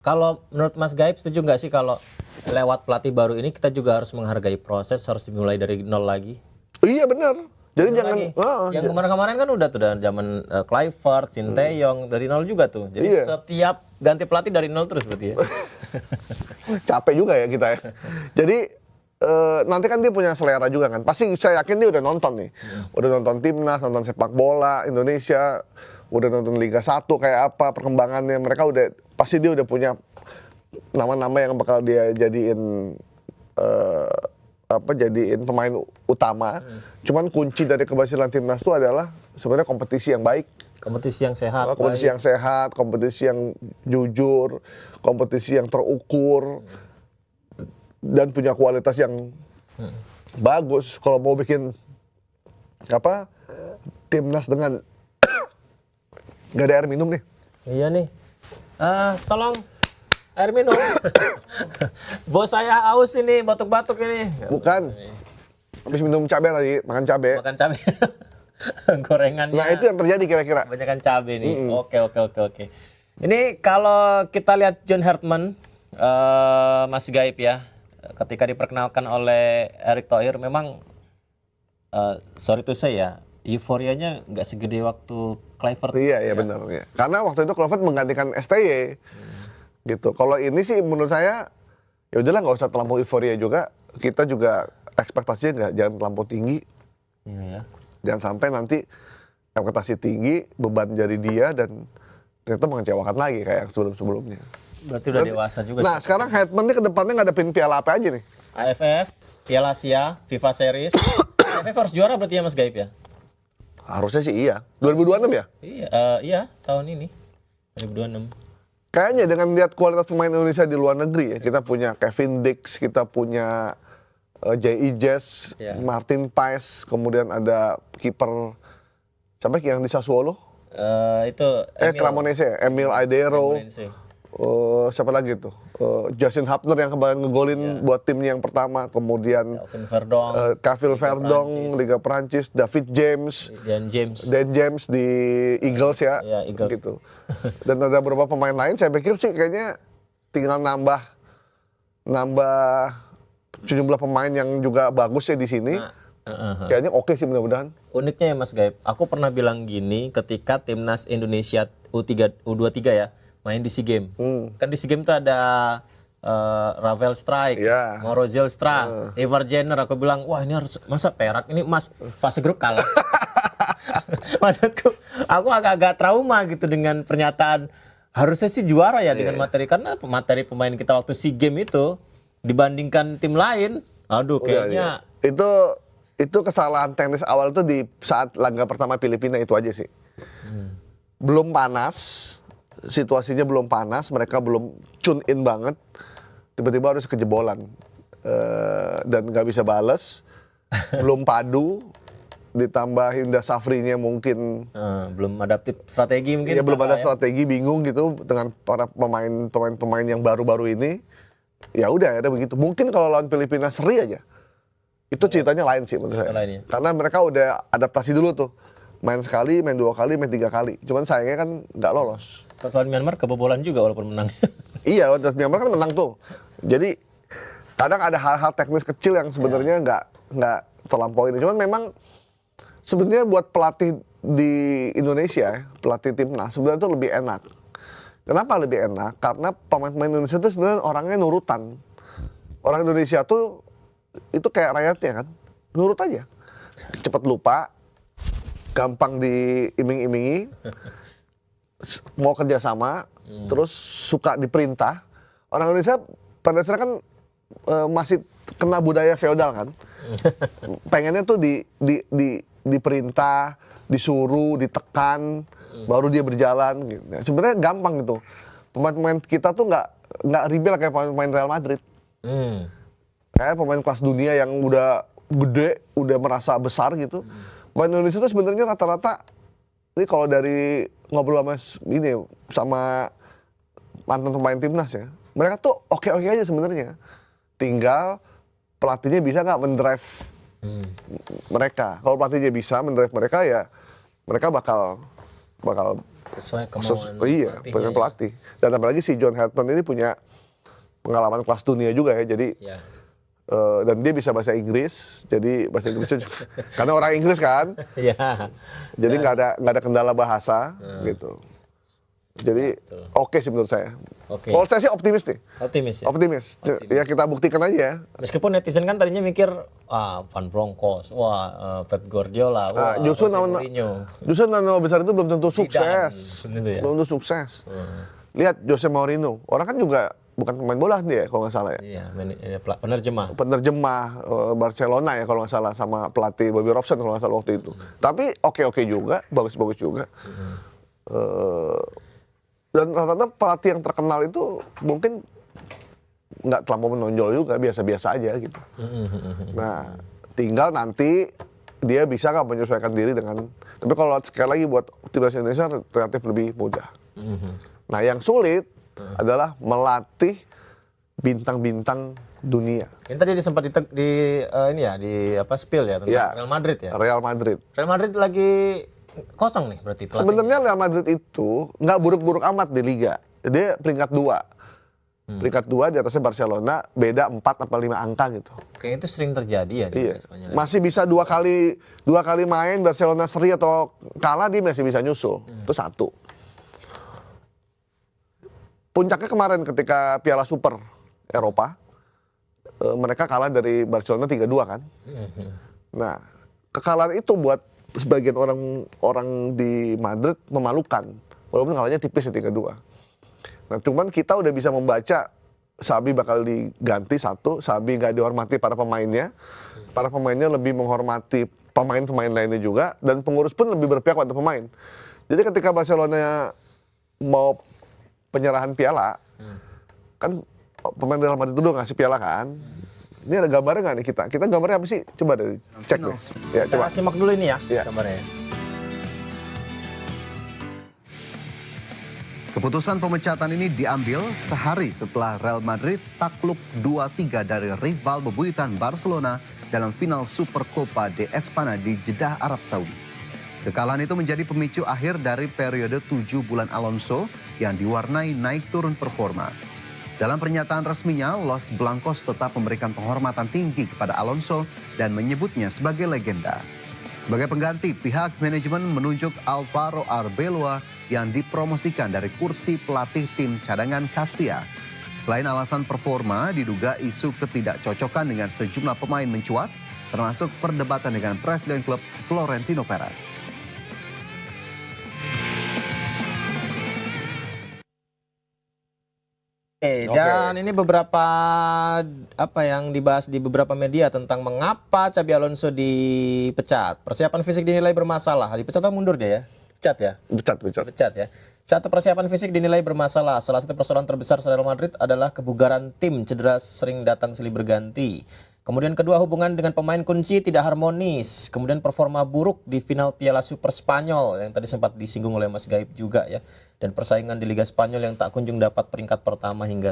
Kalau menurut Mas Gaib setuju nggak sih kalau lewat pelatih baru ini kita juga harus menghargai proses, harus dimulai dari nol lagi? Iya benar. Jadi Nol jangan lagi. Yang kemarin-kemarin kan udah tuh dari zaman Kluivert, Sinteyong dari nol juga tuh. Jadi Iya. setiap ganti pelatih dari nol terus berarti ya. capek juga ya kita ya. Jadi nanti kan dia punya selera juga kan. Pasti saya yakin dia udah nonton nih. Udah nonton timnas, nonton sepak bola Indonesia, udah nonton Liga 1 kayak apa perkembangannya. Mereka udah pasti dia udah punya nama-nama yang bakal dia jadiin jadiin pemain utama. Cuman kunci dari keberhasilan timnas itu adalah sebenarnya kompetisi yang baik. Kompetisi yang sehat. Kompetisi yang sehat, kompetisi yang jujur, kompetisi yang terukur, dan punya kualitas yang bagus. Kalau mau bikin timnas dengan nggak ada air minum nih. Iya nih. Tolong air minum. Bos saya haus ini, batuk-batuk ini. Bukan. Habis minum cabai tadi, makan cabai. Makan cabai. Gorengannya. Nah itu yang terjadi kira-kira. Kebanyakan cabai nih. Oke. Ini kalau kita lihat John Hartman, Mas Gaib ya, ketika diperkenalkan oleh Erick Thohir, memang sorry to say ya, euforianya nggak segede waktu Kluivert. Iya benar. Ya. Karena waktu itu Kluivert menggantikan STY, gitu. Kalau ini sih menurut saya, ya udahlah nggak usah terlampau euforia juga. Kita juga ekspektasinya jangan terlampau tinggi. Iya ya. Jangan sampai nanti ekspektasi tinggi, beban jadi dia dan ternyata mengecewakan lagi kayak yang sebelum-sebelumnya. Berarti udah dewasa juga. Nah sekarang Hartman ini ke depannya ngadepin piala apa aja nih? AFF, Piala Asia, FIFA Series. AFF harus juara berarti ya Mas Gaib ya? Harusnya sih iya. 2026 ya? Iya, tahun ini. 2026. Kayaknya dengan lihat kualitas pemain Indonesia di luar negeri ya, kita punya Kevin Dix, kita punya J.I. Jazz, Martin Paes, kemudian ada kiper siapa yang di Sassuolo? Cremonese, Emil Aidero. Siapa lagi tuh? Justin Hapner yang kemarin ngegolin buat timnya yang pertama, kemudian Kavil Verdong, Liga Prancis, David James, Dan James di Eagles ya, Eagles. gitu. Dan ada beberapa pemain lain, saya pikir sih kayaknya tinggal nambah jumlah pemain yang juga bagus ya di sini. Kayaknya oke sih mudah-mudahan. Uniknya ya Mas Gaib, aku pernah bilang gini ketika timnas Indonesia U23 ya main di SEA Games. Kan di SEA Games tuh ada Ravel Strike, Morozil Stra, Ivar Jenner. Aku bilang, wah ini harus masa perak ini Mas fase grup kalah. Maksudku, aku agak-agak trauma gitu dengan pernyataan harusnya sih juara ya dengan materi, karena materi pemain kita waktu SEA Games itu dibandingkan tim lain, aduh kayaknya itu kesalahan teknis awal itu di saat laga pertama Filipina itu aja sih. Belum panas, situasinya belum panas, mereka belum tune in banget, tiba-tiba harus kejebolan dan nggak bisa bales, belum padu, ditambah Indra Safrinya mungkin belum adaptif strategi mungkin. Ya belum ada strategi, bingung gitu dengan para pemain yang baru-baru ini. Ya udah ada begitu. Mungkin kalau lawan Filipina seri aja, itu ceritanya lain sih menurut saya. Karena mereka udah adaptasi dulu tuh, main sekali, main 2 kali, main 3 kali. Cuman sayangnya kan nggak lolos. Pas lawan Myanmar kebobolan juga walaupun menang. Iya, lawan Myanmar kan menang tuh. Jadi kadang ada hal-hal teknis kecil yang sebenarnya nggak terlampau ini. Cuman memang sebenarnya buat pelatih di Indonesia, pelatih timnas sebenarnya itu lebih enak. Kenapa lebih enak? Karena pemain-pemain Indonesia itu sebenarnya orangnya nurutan. Orang Indonesia tuh itu kayak rakyatnya kan, nurut aja. Cepat lupa, gampang diiming-imingi, mau kerjasama, terus suka diperintah. Orang Indonesia pada dasarnya kan masih kena budaya feodal kan. Pengennya tuh diperintah, disuruh, ditekan, baru dia berjalan gitu. Sebenarnya gampang gitu. Pemain-pemain kita tuh nggak rebel kayak pemain Real Madrid. Kayak pemain kelas dunia yang udah gede, udah merasa besar gitu. Pemain Indonesia tuh sebenarnya rata-rata, ini kalau dari ngobrol sama mantan pemain timnas ya, mereka tuh oke-oke aja sebenarnya. Tinggal pelatihnya bisa nggak mendrive mereka. Kalau pelatihnya bisa mendrive mereka, ya mereka bakal Sesuai kemauan Iya, pelatihnya dengan ya. pelatih. Dan apalagi si John Hartman ini punya pengalaman kelas dunia juga ya. Jadi Ya. dan dia bisa bahasa Inggris, jadi bahasa Inggrisnya juga, karena orang Inggris kan, Iya. jadi nggak ada kendala bahasa gitu. Jadi oke sih menurut saya. Oke. Kalau saya sih optimis nih, Optimis ya. optimis. Ya kita buktikan aja ya. Meskipun netizen kan tadinya mikir, Van Bronckhorst, Pep Guardiola, Justru Jose nama Mourinho. nama besar itu belum tentu sukses, Zidane, gitu ya. belum tentu sukses. Lihat Jose Mourinho, orang kan juga bukan pemain bola dia kalau nggak salah ya. Iya, penerjemah. Penerjemah Barcelona ya kalau nggak salah, sama pelatih Bobby Robson kalau nggak salah waktu itu. Tapi oke juga, bagus juga. Dan rata-rata pelatih yang terkenal itu mungkin nggak terlalu menonjol juga, biasa-biasa aja gitu. Nah, tinggal nanti dia bisa nggak menyesuaikan diri dengan. Tapi kalau sekali lagi buat timnas Indonesia relatif lebih mudah. Nah, yang sulit adalah melatih bintang-bintang dunia. Ini tadi sempat spill ya tentang Ya, Real Madrid ya. Real Madrid. Real Madrid lagi kosong nih berarti pelatihnya. Sebenarnya Real Madrid itu nggak buruk-buruk amat di Liga. Dia peringkat 2. Peringkat 2 di atasnya Barcelona, beda 4 atau 5 angka gitu. Kayaknya itu sering terjadi ya di Iya. Spanyol. Masih bisa dua kali main Barcelona seri atau kalah, dia masih bisa nyusul. Itu satu. Puncaknya kemarin ketika Piala Super Eropa, mereka kalah dari Barcelona 3-2 kan. Nah, kekalahan itu buat sebagian orang di Madrid memalukan, walaupun kalahnya tipis ya 3-2. Nah, cuman kita udah bisa membaca Xabi bakal diganti satu, Xabi nggak dihormati para pemainnya lebih menghormati pemain-pemain lainnya juga, dan pengurus pun lebih berpihak pada pemain. Jadi ketika Barcelona mau penyerahan piala, kan pemain Real Madrid itu ngasih piala kan. Ini ada gambarnya nggak nih kita? Kita gambarnya apa sih? Coba deh cek deh. Ya, Kita coba. simak dulu ini ya Iya. gambarnya. Keputusan pemecatan ini diambil sehari setelah Real Madrid takluk 2-3 dari rival bebuyutan Barcelona dalam final Supercopa de Espana di Jeddah, Arab Saudi. Kekalahan itu menjadi pemicu akhir dari periode 7 bulan Alonso yang diwarnai naik turun performa. Dalam pernyataan resminya, Los Blancos tetap memberikan penghormatan tinggi kepada Alonso dan menyebutnya sebagai legenda. Sebagai pengganti, pihak manajemen menunjuk Alvaro Arbeloa yang dipromosikan dari kursi pelatih tim cadangan Castilla. Selain alasan performa, diduga isu ketidakcocokan dengan sejumlah pemain mencuat, termasuk perdebatan dengan presiden klub Florentino Perez. Dan ini beberapa apa yang dibahas di beberapa media tentang mengapa Xabi Alonso dipecat. Persiapan fisik dinilai bermasalah. Dipecat atau mundur dia ya? Pecat ya? Pecat ya. Satu, persiapan fisik dinilai bermasalah. Salah satu persoalan terbesar Real Madrid adalah kebugaran tim, cedera sering datang silih berganti. Kemudian kedua, hubungan dengan pemain kunci tidak harmonis. Kemudian performa buruk di final Piala Super Spanyol yang tadi sempat disinggung oleh Mas Gaib juga ya. Dan persaingan di Liga Spanyol yang tak kunjung dapat peringkat pertama hingga